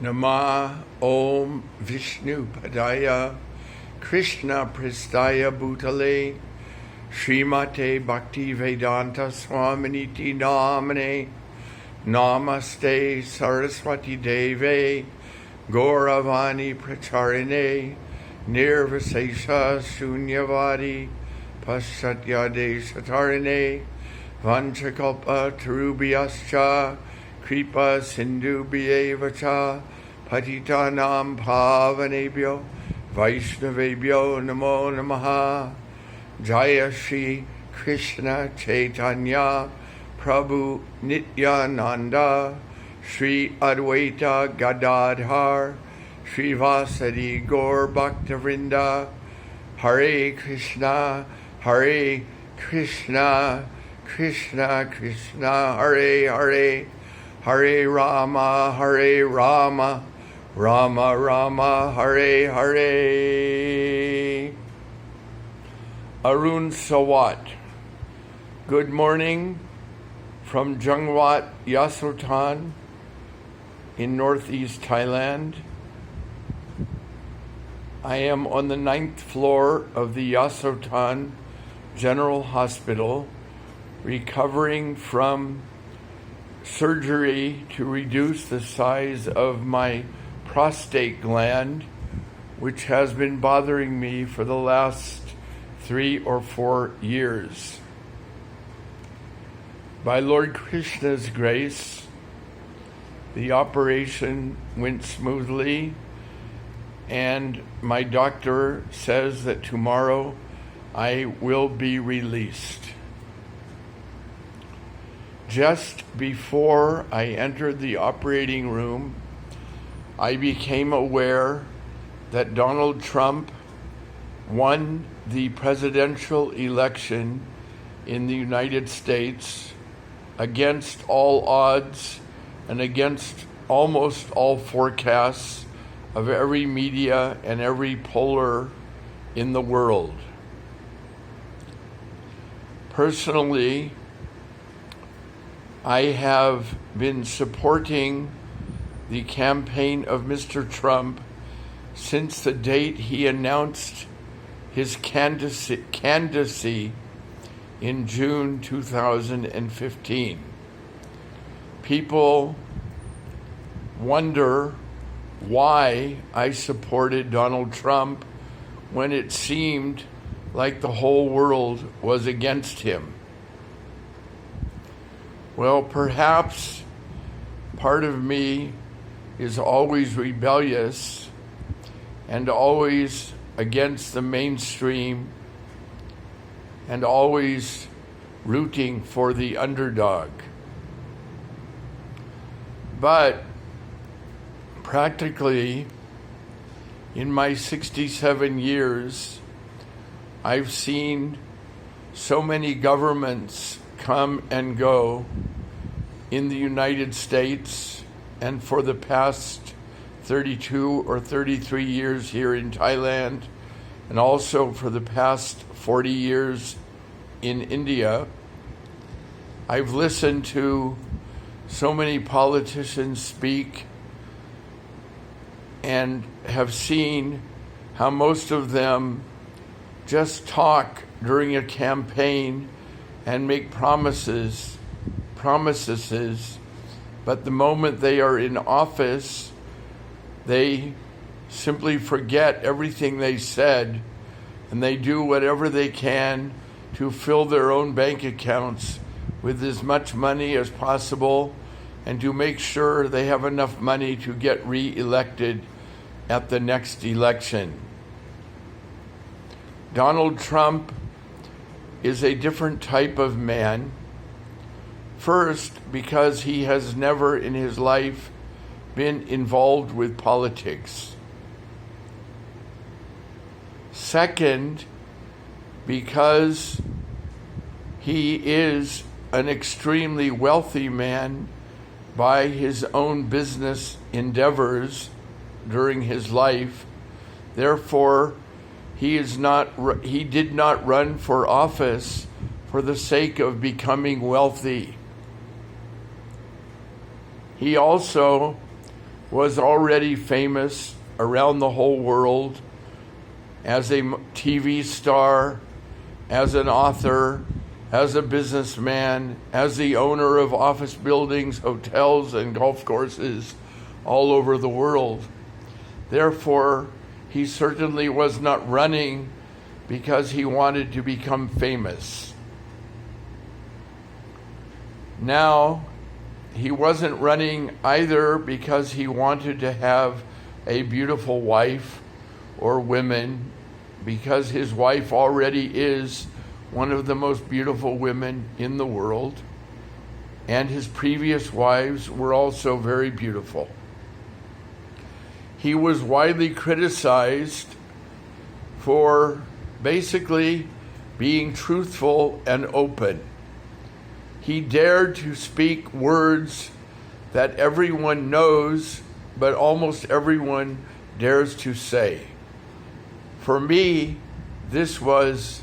Nama Om Vishnu Padaya Krishna Pristaya Bhutale Srimate Bhakti Vedanta Swaminiti Namane Namaste Saraswati Deve Gauravani Pracharine Nirvasesha Shunyavadi Paschatyade Satarine Vanchakalpa Tarubhyascha Kripa Sindhu Bhyevacha Patitanam Pavanebhyo Vaishnavebhyo Namo Namaha Jaya Shri Krishna Chaitanya Prabhu Nityananda Shri Advaita Gadadhar Shri Vasadi Gaur Bhaktavrinda Hare Krishna Krishna Krishna Hare Hare Hare Rama, Rama Rama, Hare Hare. Arun Sawat. Good morning from Jungwat, Yasothon in northeast Thailand. I am on the 9th floor of the Yasothon General Hospital, recovering from surgery to reduce the size of my prostate gland, which has been bothering me for the last 3 or 4 years. By Lord Krishna's grace, the operation went smoothly, and my doctor says that tomorrow I will be released. Just before I entered the operating room, I became aware that Donald Trump won the presidential election in the United States against all odds and against almost all forecasts of every media and every poller in the world. Personally, I have been supporting the campaign of Mr. Trump since the date he announced his candidacy in June 2015. People wonder why I supported Donald Trump when it seemed like the whole world was against him. Well, perhaps part of me is always rebellious and always against the mainstream and always rooting for the underdog. But practically, in my 67 years, I've seen so many governments come and go in the United States, and for the past 32 or 33 years here in Thailand, and also for the past 40 years in India, I've listened to so many politicians speak and have seen how most of them just talk during a campaign and make promises, but the moment they are in office, they simply forget everything they said, and they do whatever they can to fill their own bank accounts with as much money as possible and to make sure they have enough money to get re-elected at the next election. Donald Trump is a different type of man. First, because he has never in his life been involved with politics. Second, because he is an extremely wealthy man by his own business endeavors during his life. Therefore, he did not run for office for the sake of becoming wealthy. He also was already famous around the whole world as a TV star, as an author, as a businessman, as the owner of office buildings, hotels, and golf courses all over the world. Therefore, he certainly was not running because he wanted to become famous. Now, he wasn't running either because he wanted to have a beautiful wife or women, because his wife already is one of the most beautiful women in the world, and his previous wives were also very beautiful. He was widely criticized for basically being truthful and open. He dared to speak words that everyone knows, but almost everyone dares to say. For me, this was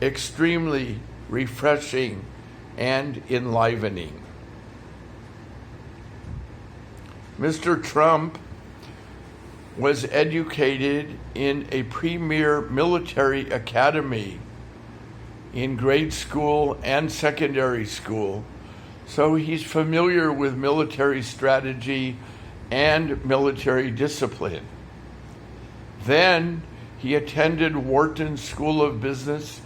extremely refreshing and enlivening. Mr. Trump was educated in a premier military academy in grade school and secondary school, so he's familiar with military strategy and military discipline. Then he attended Wharton School of Business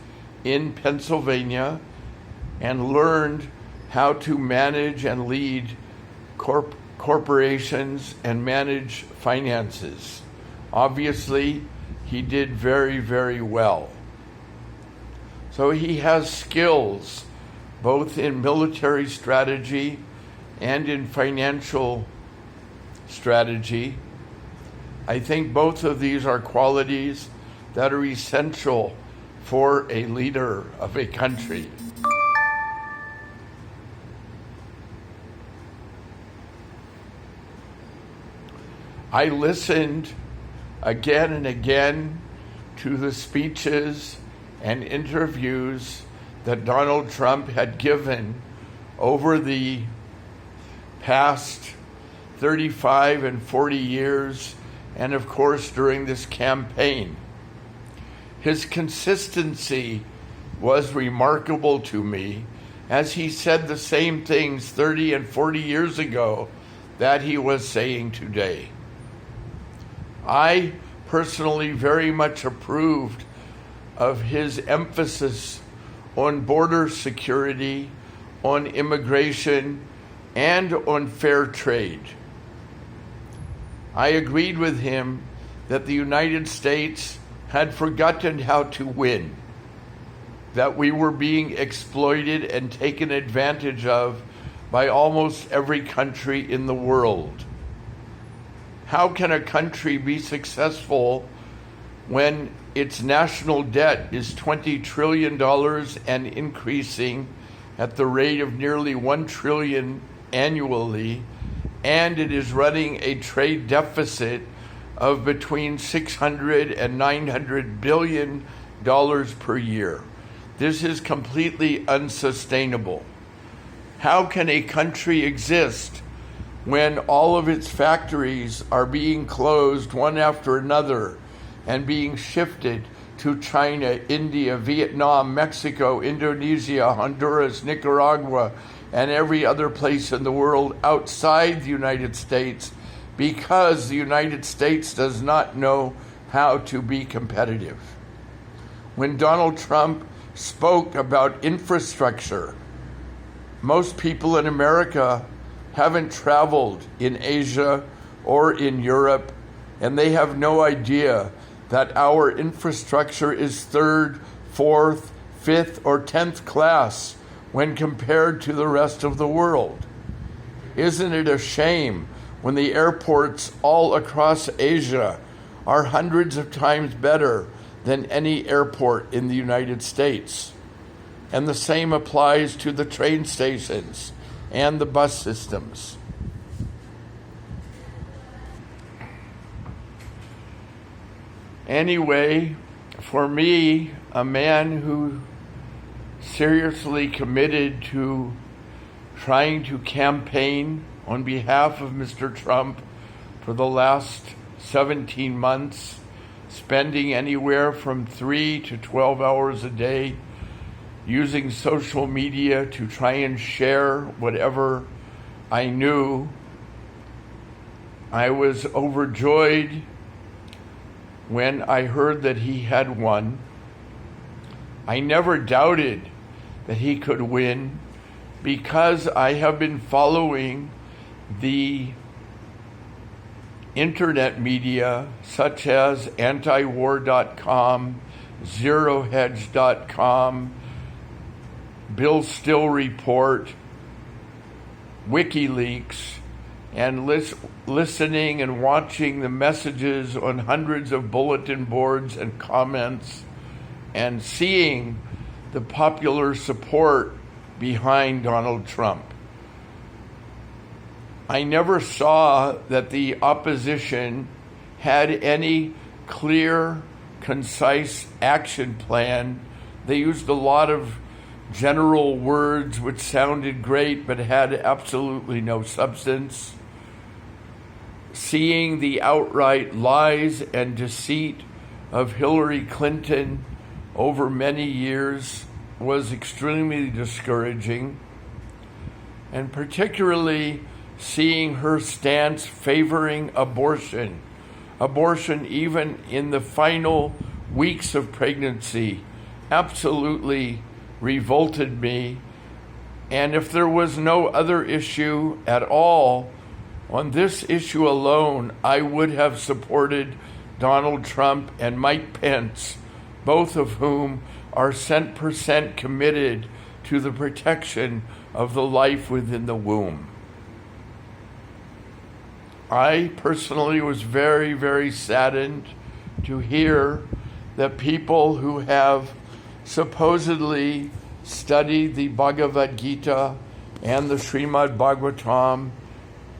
in Pennsylvania and learned how to manage and lead corporations and manage finances. Obviously, he did very, very well. So he has skills both in military strategy and in financial strategy. I think both of these are qualities that are essential for a leader of a country. I listened again and again to the speeches and interviews that Donald Trump had given over the past 35 and 40 years, and of course during this campaign. His consistency was remarkable to me, as he said the same things 30 and 40 years ago that he was saying today. I personally very much approved of his emphasis on border security, on immigration, and on fair trade. I agreed with him that the United States had forgotten how to win, that we were being exploited and taken advantage of by almost every country in the world. How can a country be successful when its national debt is $20 trillion and increasing at the rate of nearly $1 trillion annually, and it is running a trade deficit of between $600 and $900 billion per year? This is completely unsustainable. How can a country exist when all of its factories are being closed one after another and being shifted to China, India, Vietnam, Mexico, Indonesia, Honduras, Nicaragua, and every other place in the world outside the United States, because the United States does not know how to be competitive? When Donald Trump spoke about infrastructure, most people in America haven't traveled in Asia or in Europe, and they have no idea that our infrastructure is third, fourth, fifth, or 10th class when compared to the rest of the world. Isn't it a shame when the airports all across Asia are hundreds of times better than any airport in the United States? And the same applies to the train stations and the bus systems. Anyway, for me, a man who seriously committed to trying to campaign on behalf of Mr. Trump for the last 17 months, spending anywhere from 3 to 12 hours a day using social media to try and share whatever I knew. I was overjoyed when I heard that he had won. I never doubted that he could win because I have been following the internet media such as antiwar.com, zerohedge.com, Bill Still Report, WikiLeaks, and listening and watching the messages on hundreds of bulletin boards and comments, and seeing the popular support behind Donald Trump. I never saw that the opposition had any clear, concise action plan. They used a lot of general words which sounded great but had absolutely no substance. Seeing the outright lies and deceit of Hillary Clinton over many years was extremely discouraging, and particularly seeing her stance favoring abortion even in the final weeks of pregnancy, absolutely revolted me. And if there was no other issue at all, on this issue alone, I would have supported Donald Trump and Mike Pence, both of whom are 100% committed to the protection of the life within the womb. I personally was very, very saddened to hear that people who have supposedly studied the Bhagavad Gita and the Srimad Bhagavatam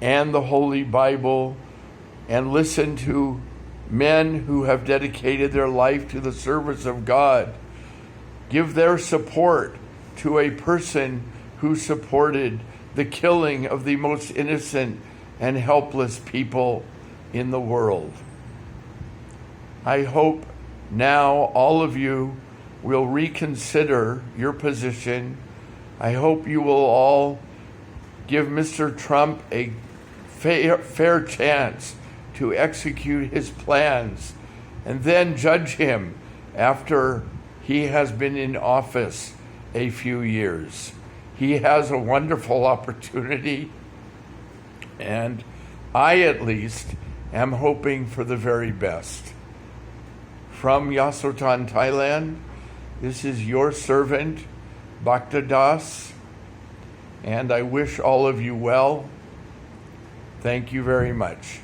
and the Holy Bible and listened to men who have dedicated their life to the service of God give their support to a person who supported the killing of the most innocent and helpless people in the world. I hope now all of you will reconsider your position. I hope you will all give Mr. Trump a fair chance to execute his plans and then judge him after he has been in office a few years. He has a wonderful opportunity, and I at least am hoping for the very best. From Yasotan, Thailand, this is your servant, Bhakta Das, and I wish all of you well. Thank you very much.